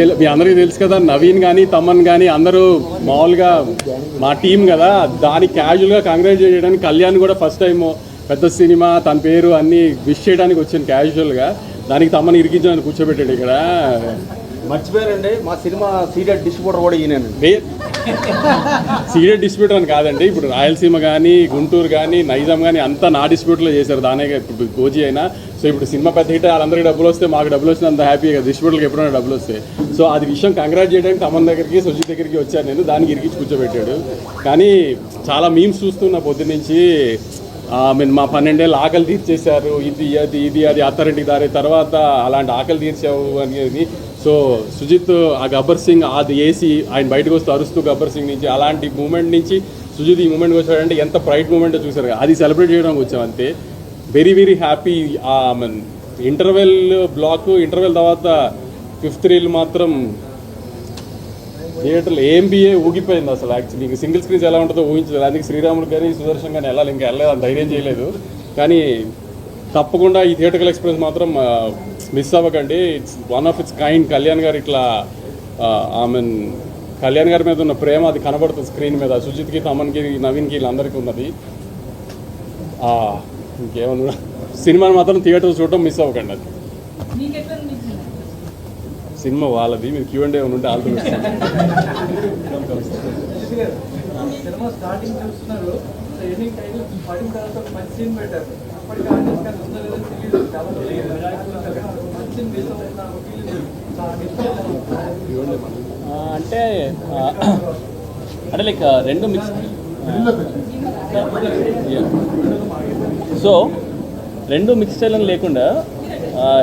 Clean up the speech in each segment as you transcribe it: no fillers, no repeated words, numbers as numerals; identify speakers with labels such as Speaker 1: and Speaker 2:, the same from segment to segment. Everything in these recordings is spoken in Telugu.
Speaker 1: మీ అందరికీ తెలుసు కదా, నవీన్ కానీ తమన్ కానీ అందరూ మామూలుగా మా టీం కదా, దాన్ని క్యాజువల్గా కంగ్రాచులేట్ చేయడానికి కళ్యాణ్ కూడా ఫస్ట్ టైం పెద్ద సినిమా తన పేరు అన్నీ విష్ చేయడానికి వచ్చాను క్యాజువల్గా. దానికి తమన్ ఇరికించాలని కూర్చోబెట్టాడు ఇక్కడ.
Speaker 2: మర్చిపోయారండి, మా సినిమా సీడెడ్ డిస్ట్రిబ్యూటర్ కూడా ఈయనండి.
Speaker 1: సీడెడ్ డిస్ట్రిబ్యూటర్ అని కాదండి, ఇప్పుడు రాయలసీమ కానీ గుంటూరు కానీ నైజాం కానీ అంతా నా డిస్ట్రిబ్యూటర్లో చేశారు. దానే ఇప్పుడు గోజీ అయినా. సో ఇప్పుడు సినిమా పెద్ద హిట్, వాళ్ళందరికీ డబ్బులు వస్తే మాకు డబ్బులు వచ్చిన అంత హ్యాపీగా డిస్ట్రిబ్యూటర్కి ఎప్పుడైనా డబ్బులు వస్తాయి. సో అది విషయం కంగ్రాట్ చేయడానికి తమన్ దగ్గరికి సుజిత్ దగ్గరికి వచ్చాను నేను. దానికి ఇరికించి కూర్చోబెట్టాడు. కానీ చాలా మీమ్స్ చూస్తున్నా పొద్దు నుంచి. మా 12 ఏళ్ళు ఆకలి తీర్చేశారు, ఇది అది అత్తారింటికి దారి తర్వాత అలాంటి ఆకలి తీర్చావు అనేది. సో సుజిత్ ఆ గబ్బర్ సింగ్ అది వేసి ఆయన బయటకు వస్తూ అరుస్తూ గబ్బర్ సింగ్ నుంచి అలాంటి మూమెంట్ నుంచి సుజిత్ ఈ మూమెంట్కి వచ్చాడంటే ఎంత ప్రైడ్ మూమెంట్ చూసారు. అది సెలబ్రేట్ చేయడానికి వచ్చాం అంతే. Very very happy. Interval block, interval తర్వాత 5th రీల్ మాత్రం థియేటర్లో AMBA ఊగిపోయింది అసలు. యాక్చువల్లీ ఇంక సింగిల్ స్క్రీన్స్ ఎలా ఉంటుందో ఊహించలేదు. అందుకే శ్రీరాములు కానీ సుదర్శన్ కానీ వెళ్ళాలి, ఇంకా వెళ్ళలేదు, అంత ధైర్యం చేయలేదు. కానీ తప్పకుండా ఈ థియేటర్కల్ ఎక్స్పీరియన్స్ మాత్రం మిస్ అవ్వకండి. It's one of it's kind. Kalyan గారు ఇట్లా కళ్యాణ్ గారి మీద ఉన్న ప్రేమ అది కనబడుతుంది స్క్రీన్ మీద. సుజిత్కి, తమన్కి, నవీన్కి వీళ్ళందరికీ ఉన్నది. ఇంకేమన్నా సినిమాని మాత్రం థియేటర్ చూడటం మిస్ అవ్వకండి. అది సినిమా వాళ్ళది. మీరు Q&A ఏమైనా ఉంటే ఆల్రెడీ
Speaker 3: అంటే లైక్ రెండు మిక్స్. సో రెండు మిక్స్ స్టైల్ అని లేకుండా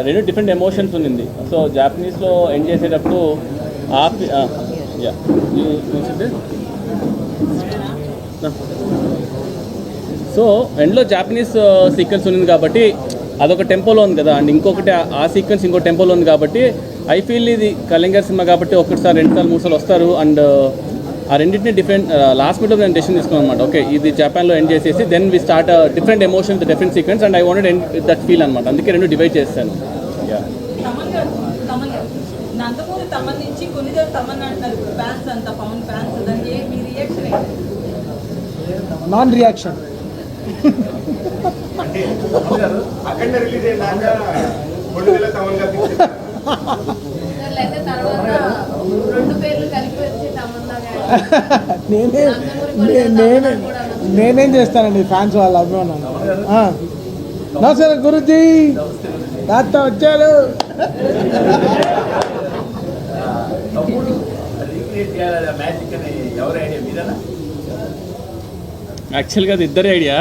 Speaker 3: రెండు డిఫరెంట్ ఎమోషన్స్ ఉన్నింది. సో జాపనీస్లో ఎండ్ చేసేటప్పుడు సో ఎండ్లో జాపనీస్ సీక్వెన్స్ ఉంది కాబట్టి అదొక టెంపోలో ఉంది కదా, అండ్ ఇంకొకటి ఆ సీక్వెన్స్ ఇంకో టెంపోలో ఉంది కాబట్టి ఐ ఫీల్ ఇది కళ్యాణ్ గారి సినిమా కాబట్టి 1 సారి 2 సార్లు 3 సార్లు వస్తారు. అండ్ ఆ రెండింటిని డిఫరెంట్ లాస్ట్ మినిట్లో నేను డెసిషన్ తీసుకున్నాను అనమాట. ఓకే, ఇది జపాన్లో ఎండ్ చేసేసి then we start different emotion with different sequence and I wanted end with that feel అనమాట. అందుకే రెండు డివైడ్ చేస్తాను.
Speaker 4: Non reaction. నేనేం చేస్తానండి ఫ్యాన్స్ వాళ్ళ అభిమానం. నమస్తే గురుజీ, తాత వచ్చారు.
Speaker 3: యాక్చువల్గా అది ఇద్దరి ఐడియా.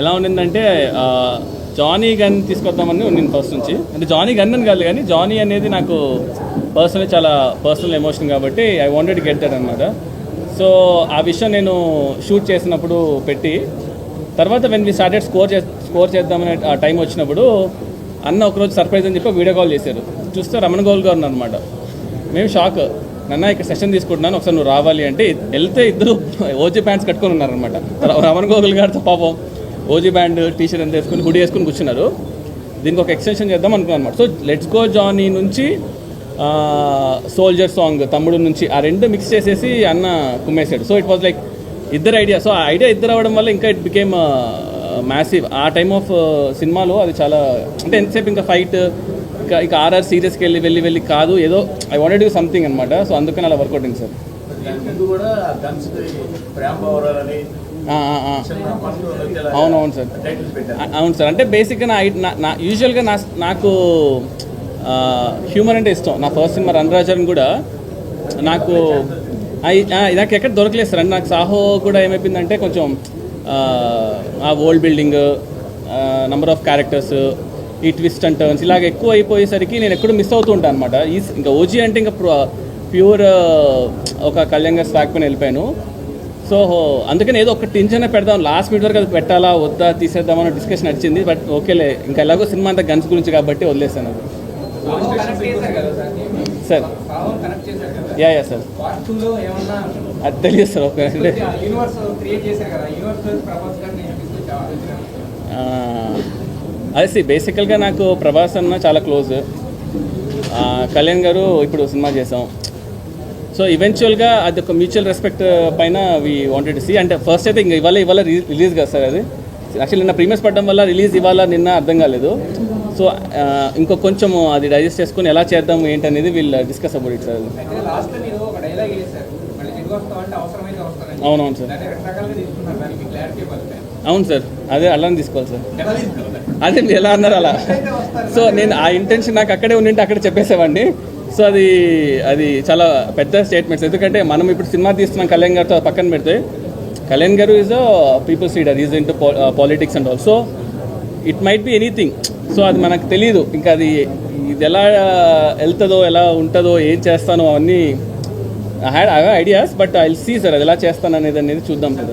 Speaker 3: ఎలా ఉండిందంటే జానీ గన్ తీసుకొద్దామని ఉండింది ఫస్ట్ నుంచి. అంటే జానీ గన్ అని కాదు, కానీ జానీ అనేది నాకు పర్సనలీ చాలా పర్సనల్ ఎమోషన్ కాబట్టి I wanted to get that అనమాట. సో ఆ విషయం నేను షూట్ చేసినప్పుడు పెట్టి తర్వాత వెన్ వి స్టార్టెడ్ స్కోర్ చేద్దామనే ఆ టైం వచ్చినప్పుడు అన్న ఒకరోజు సర్ప్రైజ్ అని చెప్పి వీడియో కాల్ చేశారు. చూస్తే రమణ గోల్ గారు అనమాట. మేము షాక్. నన్న ఇక్కడ సెషన్ తీసుకుంటున్నాను, ఒకసారి నువ్వు రావాలి అంటే వెళ్తే ఇద్దరు ఓజీ ప్యాంట్స్ కట్టుకొని ఉన్నారనమాట. రమణ గోగుల్ గారితో పాపం ఓజీ బ్యాండ్ టీషర్ట్ అంతా వేసుకుని హుడీ వేసుకుని కూర్చున్నారు. దీనికి ఒక ఎక్స్టెన్షన్ చేద్దాం అనుకున్నాను అనమాట. సో లెట్స్ గో జానీ నుంచి సోల్జర్ సాంగ్ తమ్ముడు నుంచి ఆ రెండు మిక్స్ చేసేసి అన్న కుమ్మేశాడు. సో ఇట్ వాజ్ లైక్ ఇద్దరు ఐడియా. సో ఆ ఐడియా ఇద్దరు అవ్వడం వల్ల ఇంకా ఇట్ బికేమ్ మ్యాసివ్. ఆ టైమ్ ఆఫ్ సినిమాలో అది చాలా, అంటే ఎంతసేపు ఇంకా ఫైట్, ఇంకా RR సీరియస్కి వెళ్ళి కాదు, ఏదో I wanted to do something అనమాట. సో అందుకని అలా వర్కౌట్ అయింది సార్. అవునవును సార్, అవును సార్. అంటే బేసిక్గా నా యూజువల్గా నాకు హ్యూమర్ అంటే ఇష్టం. నా ఫస్ట్ సినిమా రణరాజన్ కూడా నాకు ఎక్కడ దొరకలేదు సార్. అంటే నాకు సాహో కూడా ఏమైపోయిందంటే కొంచెం ఆ world building, number of characters, ఈ ట్విస్ట్ అండ్ టర్న్స్ ఇలాగ ఎక్కువ అయిపోయేసరికి నేను ఎక్కడో మిస్ అవుతూ ఉంటాను అనమాట. ఇంకా ఓజీ అంటే ఇంకా ప్యూర్ ఒక కళ్యాణ్ గారి స్వాగ్ పైన వెళ్ళిపోయాను. సో అందుకని ఏదో ఒక టెన్షన్ పెడదాం, లాస్ట్ మినిట్ వరకు అది పెట్టాలా వద్దా తీసేద్దామని డిస్కషన్ నడిచింది. బట్ ఓకేలే, ఇంకా ఎలాగో సినిమా అంతా గన్స్ గురించి కాబట్టి వదిలేసాను అది. సార్ యా సార్, అది తెలియదు సార్. ఓకే, అదే బేసికల్గా నాకు ప్రభాస్ అన్న చాలా క్లోజ్. కళ్యాణ్ గారు ఇప్పుడు సినిమా చేసాం. సో ఈవెన్చువల్గా అది ఒక మ్యూచువల్ రెస్పెక్ట్ పైన వీ వాంటెడ్ టు సీ. అంటే ఫస్ట్ అయితే ఇంకా ఇవాళ రిలీజ్ కదా సార్, అది యాక్చువల్లీ నిన్న ప్రీమియర్స్ పడడం వల్ల రిలీజ్ ఇవాళ నిన్న అర్థం కాలేదు. సో ఇంకో కొంచెం అది డైజెస్ట్ చేసుకుని ఎలా చేద్దాం ఏంటనేది వీళ్ళు డిస్కస్ అబౌట్ ఇట్ సార్. అవునవును సార్, అవును సార్, అదే అలానే తీసుకోవాలి సార్. అదే మీరు ఎలా అన్నారు అలా. సో నేను ఆ ఇంటెన్షన్ నాకు అక్కడే ఉండింటే అక్కడ చెప్పేసేవాడిని. సో అది చాలా పెద్ద స్టేట్మెంట్స్. ఎందుకంటే మనం ఇప్పుడు సినిమా తీస్తున్నాం కళ్యాణ్ గారితో పక్కన పెడితే, కళ్యాణ్ గారు is a peoples leader, is into politics and all. So it might be anything. So అది మనకు తెలియదు, ఇంకా అది ఇది ఎలా వెళ్తుందో ఎలా ఉంటుందో ఏం చేస్తానో అవన్నీ I have ideas, but I will see sir అది ఎలా చేస్తాను అనేది చూద్దాం సార్.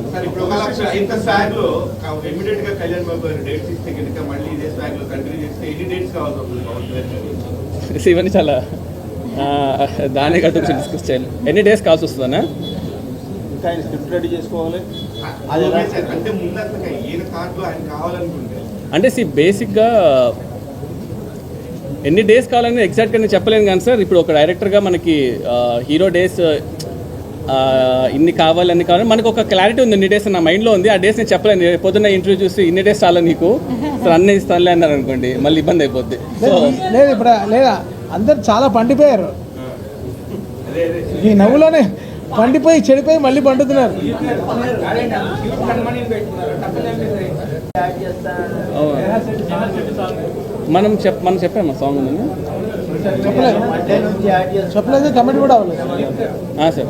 Speaker 3: ఇవన్నీ చాలా దానే గట్టు కొంచెం డిస్కస్ చేయాలి. ఎన్ని డేస్ కావాల్సి వస్తుందన్నా?
Speaker 2: ఇంకా ఆయన స్క్రిప్ట్ రెడీ చేసుకోవాలి.
Speaker 3: అంటే బేసిక్గా ఎన్ని డేస్ కావాలని ఎగ్జాక్ట్గా నేను చెప్పలేను కానీ సార్, ఇప్పుడు ఒక డైరెక్టర్గా మనకి హీరో డేస్ ఇన్ని కావాలని మనకు ఒక క్లారిటీ ఉంది. ఇన్ని డేస్ నా మైండ్లో ఉంది. ఆ డేస్ నేను చెప్పలేను. పొద్దున్న ఇంటర్వ్యూ చూసి ఇన్ని డేస్ చాలా నీకు సార్ అన్నీ ఇస్తానులే అన్నారు అనుకోండి, మళ్ళీ ఇబ్బంది అయిపోద్ది. సో
Speaker 4: లేదు ఇప్పుడు లేదా అందరు చాలా పండిపోయారు, ఈ నవ్వులోనే పండిపోయి చెడిపోయి మళ్ళీ పండుతున్నారు.
Speaker 3: మనం చెప్పాము సాంగ్ ఉందని
Speaker 4: చెప్పలేదు, కమెంట్ కూడా అవ్వలేదు
Speaker 3: సార్.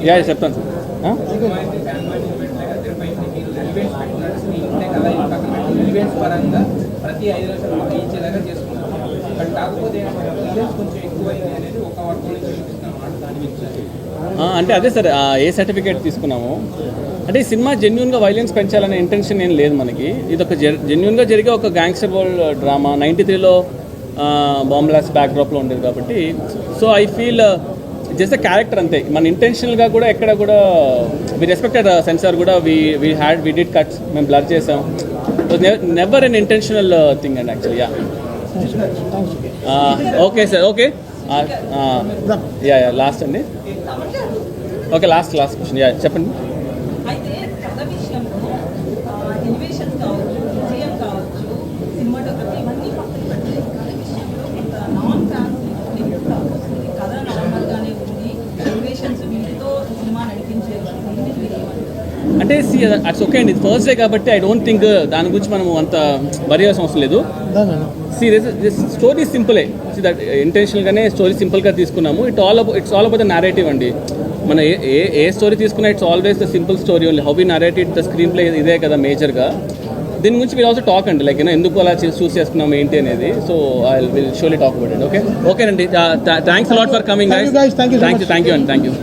Speaker 3: యా చెప్తాను సార్.
Speaker 5: ప్రతి 5 లక్షలు ఇచ్చేలాగా చేసుకున్నాం. బట్ కాకపోతే కొంచెం ఎక్కువైంది అనేది ఒక వర్గం నుంచి చూపిస్తున్నాం. దాని గురించి
Speaker 3: అంటే అదే సార్, ఏ సర్టిఫికేట్ తీసుకున్నాము అంటే ఈ సినిమా జెన్యున్గా వైలెన్స్ పెంచాలనే ఇంటెన్షన్ ఏం లేదు మనకి. ఇది ఒక జెన్యున్గా జరిగే ఒక గ్యాంగ్స్టర్ వరల్డ్ డ్రామా. 93లో బాంబ్ బ్లాస్ట్ బ్యాక్డ్రాప్లో ఉండేది కాబట్టి. So I feel just character అంతే. మన ఇంటెన్షనల్గా కూడా ఎక్కడ కూడా వి రెస్పెక్టెడ్ సెన్సార్ కూడా వి డిడ్ కట్స్, మేము బ్లర్ చేసాం. Never unintentional thing and actually. Yeah okay sir, okay yeah last అండి. Okay last question. యా చెప్పండి.
Speaker 6: అయితే కథ విషయంలో ఎలివేషన్ కావచ్చు, విజయం కావచ్చు, సినిమాటోగ్రఫీ ఇవన్నీ పక్కన పెట్టి కథ విషయంలో కొంత నాన్ ఫ్యాన్స్ ఎప్పుడు వస్తుంది. కథ నార్మల్గానే ఉంది, ఎలివేషన్స్ వీటితో సినిమా నడిపించేది.
Speaker 3: అంటే అట్స్ ఓకే అండి, ఫస్ట్ డే కాబట్టి ఐ డోంట్ థింక్ దాని గురించి మనం అంత వరి అవ్వాల్సిన అవసరం లేదు. స్టోరీ సింపులే. దట్ ఇంటెన్షనల్గానే స్టోరీ సింపుల్గా తీసుకున్నాము. It's all about the narrative అండి. మన ఏ స్టోరీ తీసుకున్నా it's always the simple story only. How we narrated the screenplay ఇదే కదా మేజర్గా. దీని గురించి మీరు ఆల్సో టాక్ అండి, లైక్ ఎందుకు అలా చూస్ చేసుకున్నాము ఏంటి అనేది. So I will solely talk about it. ఓకేనండి, thanks a lot for coming.
Speaker 4: Thank you అండి, థ్యాంక్ యూ.